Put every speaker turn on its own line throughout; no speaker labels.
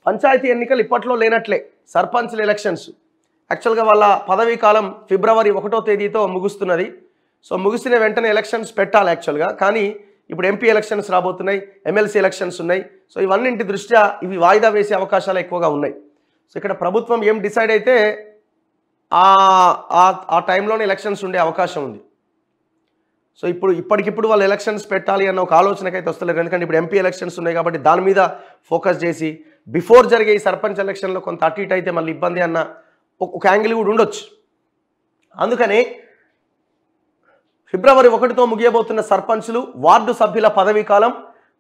పంచాయతీ ఎన్నికలు ఇప్పట్లో లేనట్లే. సర్పంచ్ల ఎలక్షన్స్ యాక్చువల్గా వాళ్ళ పదవీ కాలం ఫిబ్రవరి 1వ తేదీతో ముగుస్తున్నది. సో ముగిసిన వెంటనే ఎలక్షన్స్ పెట్టాలి యాక్చువల్గా. కానీ ఇప్పుడు ఎంపీ ఎలక్షన్స్ రాబోతున్నాయి, ఎమ్మెల్సీ ఎలక్షన్స్ ఉన్నాయి. సో ఇవన్నింటి దృష్ట్యా ఇవి వాయిదా వేసే అవకాశాలు ఎక్కువగా ఉన్నాయి. సో ఇక్కడ ప్రభుత్వం ఏం డిసైడ్ అయితే ఆ టైంలోనే ఎలక్షన్స్ ఉండే అవకాశం ఉంది. సో ఇప్పటికిప్పుడు వాళ్ళు ఎలక్షన్స్ పెట్టాలి అన్న ఒక ఆలోచనకైతే వస్తలేరు. ఎందుకంటే ఇప్పుడు ఎంపీ ఎలక్షన్స్ ఉన్నాయి కాబట్టి దాని మీద ఫోకస్ చేసి బిఫోర్ జరిగే ఈ సర్పంచ్ ఎలక్షన్లో కొంత అటు ఇటు అయితే మళ్ళీ ఇబ్బంది అన్న ఒక యాంగిల్ కూడా ఉండొచ్చు. అందుకని ఫిబ్రవరి 1తో ముగియబోతున్న సర్పంచ్లు, వార్డు సభ్యుల పదవీ కాలం,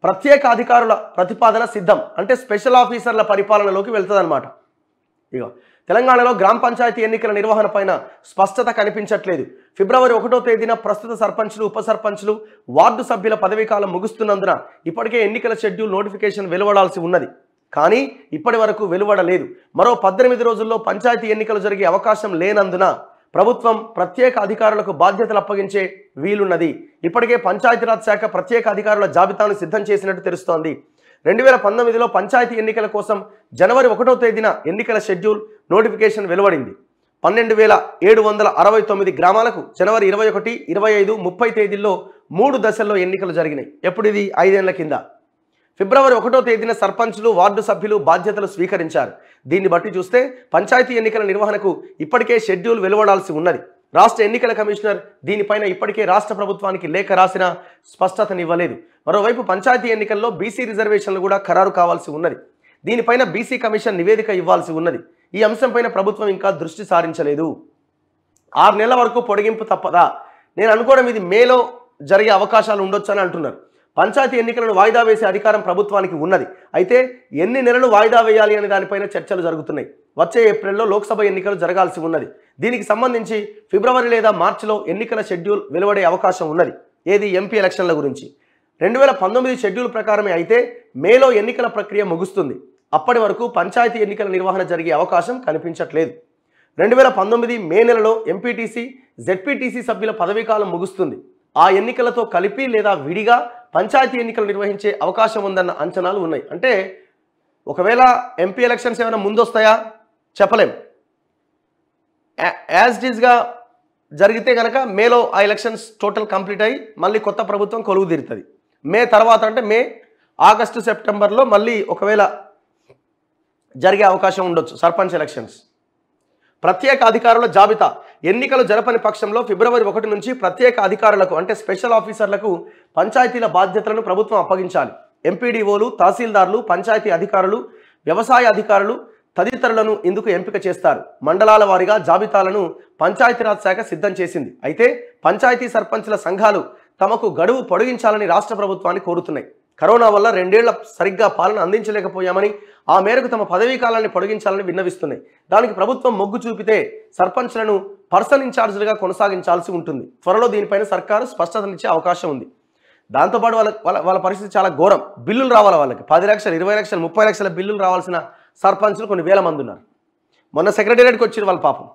ప్రత్యేక అధికారుల ప్రతిపాదన సిద్ధం. అంటే స్పెషల్ ఆఫీసర్ల పరిపాలనలోకి వెళ్తుందన్నమాట. ఇక తెలంగాణలో గ్రామ పంచాయతీ ఎన్నికల నిర్వహణ పైన స్పష్టత కనిపించట్లేదు. ఫిబ్రవరి 1వ తేదీన ప్రస్తుత సర్పంచ్లు, ఉప సర్పంచ్లు, వార్డు సభ్యుల పదవీ కాలం ముగుస్తున్నందున ఇప్పటికే ఎన్నికల షెడ్యూల్ నోటిఫికేషన్ వెలువడాల్సి ఉన్నది. కానీ ఇప్పటి వరకు వెలువడలేదు. మరో 18 రోజుల్లో పంచాయతీ ఎన్నికలు జరిగే అవకాశం లేనందున ప్రభుత్వం ప్రత్యేక అధికారులకు బాధ్యతలు అప్పగించే వీలున్నది. ఇప్పటికే పంచాయతీరాజ్ శాఖ ప్రత్యేక అధికారుల జాబితాను సిద్ధం చేసినట్టు తెలుస్తోంది. 2019లో పంచాయతీ ఎన్నికల కోసం జనవరి 1వ తేదీన ఎన్నికల షెడ్యూల్ నోటిఫికేషన్ వెలువడింది. 12,769 గ్రామాలకు జనవరి 21, 25, 30 తేదీల్లో 3 దశల్లో ఎన్నికలు జరిగినాయి. ఎప్పుడు ఇది 5 ఏళ్ల కింద. ఫిబ్రవరి 1వ తేదీన సర్పంచ్లు, వార్డు సభ్యులు బాధ్యతలు స్వీకరించారు. దీన్ని బట్టి చూస్తే పంచాయతీ ఎన్నికల నిర్వహణకు ఇప్పటికే షెడ్యూల్ వెలువడాల్సి ఉన్నది. రాష్ట్ర ఎన్నికల కమిషనర్ దీనిపైన ఇప్పటికే రాష్ట్ర ప్రభుత్వానికి లేఖ రాసిన స్పష్టతనివ్వలేదు. మరోవైపు పంచాయతీ ఎన్నికల్లో బీసీ రిజర్వేషన్లు కూడా ఖరారు కావాల్సి ఉన్నది. దీనిపైన బీసీ కమిషన్ నివేదిక ఇవ్వాల్సి ఉన్నది. ఈ అంశంపైన ప్రభుత్వం ఇంకా దృష్టి సారించలేదు. 6 నెలల వరకు పొడిగింపు తప్పదా? నేను అనుకోవడం ఇది మేలో జరిగే అవకాశాలు ఉండొచ్చు అని అంటున్నారు. పంచాయతీ ఎన్నికలను వాయిదా వేసే అధికారం ప్రభుత్వానికి ఉన్నది. అయితే ఎన్ని నెలలు వాయిదా వేయాలి అనే దానిపైన చర్చలు జరుగుతున్నాయి. వచ్చే ఏప్రిల్లో లోక్సభ ఎన్నికలు జరగాల్సి ఉన్నది. దీనికి సంబంధించి ఫిబ్రవరి లేదా మార్చిలో ఎన్నికల షెడ్యూల్ వెలువడే అవకాశం ఉన్నది. ఏది ఎంపీ ఎలక్షన్ల గురించి 2019 షెడ్యూల్ ప్రకారమే అయితే మేలో ఎన్నికల ప్రక్రియ ముగుస్తుంది. అప్పటి వరకు పంచాయతీ ఎన్నికల నిర్వహణ జరిగే అవకాశం కనిపించట్లేదు. 2019 మే నెలలో ఎంపీటీసీ, జెడ్పీటీసీ సభ్యుల పదవీకాలం ముగుస్తుంది. ఆ ఎన్నికలతో కలిపి లేదా విడిగా పంచాయతీ ఎన్నికలు నిర్వహించే అవకాశం ఉందన్న అంచనాలు ఉన్నాయి. అంటే ఒకవేళ ఎంపీ ఎలక్షన్స్ ఏమైనా ముందొస్తాయా చెప్పలేం. యాజ్ ఇట్ ఈస్గా జరిగితే కనుక మేలో ఆ ఎలక్షన్స్ టోటల్ కంప్లీట్ అయ్యి మళ్ళీ కొత్త ప్రభుత్వం కొలువు తీరుతుంది. మే తర్వాత అంటే మే, ఆగస్టు, సెప్టెంబర్లో మళ్ళీ ఒకవేళ జరిగే అవకాశం ఉండొచ్చు సర్పంచ్ ఎలక్షన్స్. ప్రత్యేక అధికారుల జాబితా ఎన్నికలు జరపని పక్షంలో ఫిబ్రవరి 1 నుంచి ప్రత్యేక అధికారులకు అంటే స్పెషల్ ఆఫీసర్లకు పంచాయతీల బాధ్యతలను ప్రభుత్వం అప్పగించాలి. ఎంపీడీఓలు, తహసీల్దార్లు, పంచాయతీ అధికారులు, వ్యవసాయ అధికారులు తదితరులను ఇందుకు ఎంపిక చేస్తారు. మండలాల వారీగా జాబితాలను పంచాయతీరాజ్ శాఖ సిద్ధం చేసింది. అయితే పంచాయతీ సర్పంచ్ల సంఘాలు తమకు గడువు పొడిగించాలని రాష్ట్ర ప్రభుత్వాన్ని కోరుతున్నాయి. కరోనా వల్ల 2 ఏళ్ల సరిగ్గా పాలన అందించలేకపోయామని, ఆ మేరకు తమ పదవీ కాలాన్ని పొడిగించాలని విన్నవిస్తున్నాయి. దానికి ప్రభుత్వం మొగ్గు చూపితే సర్పంచ్లను పర్సన్ ఇన్ఛార్జీలుగా కొనసాగించాల్సి ఉంటుంది. త్వరలో దీనిపైన సర్కారు స్పష్టతనిచ్చే అవకాశం ఉంది. దాంతోపాటు వాళ్ళ పరిస్థితి చాలా ఘోరం. బిల్లులు రావాలి వాళ్ళకి 10 లక్షలు, 20 లక్షలు, 30 లక్షల బిల్లులు రావాల్సిన సర్పంచ్లు కొన్ని వేల మంది ఉన్నారు. మొన్న సెక్రటేరియట్కి వచ్చారు వాళ్ళ పాపం.